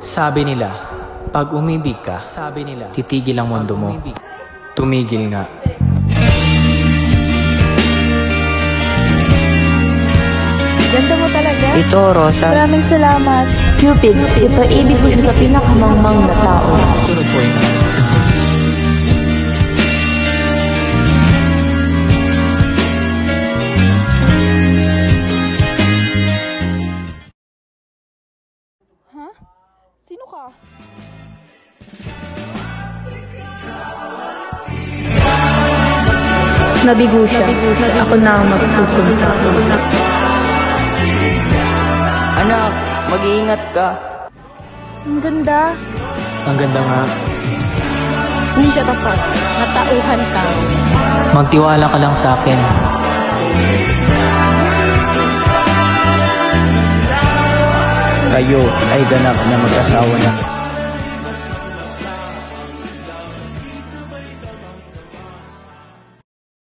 Sabi nila, pag umibig ka, titigil ang mundo mo. Tumigil nga. Ganda mo talaga. Ito, Rosas. Maraming salamat. Cupid, ipaibig mo siya sa pinakamangmang na tao. Susunod po ito. Ha? Sino ka? Nabigo siya. Ako na ang magsusunod. Anak, mag-iingat ka. Ang ganda. Ang ganda nga. Hindi siya tapat. Natauhan ka. Magtiwala ka lang sa akin. Kayo ay ganap na mag-asawa na.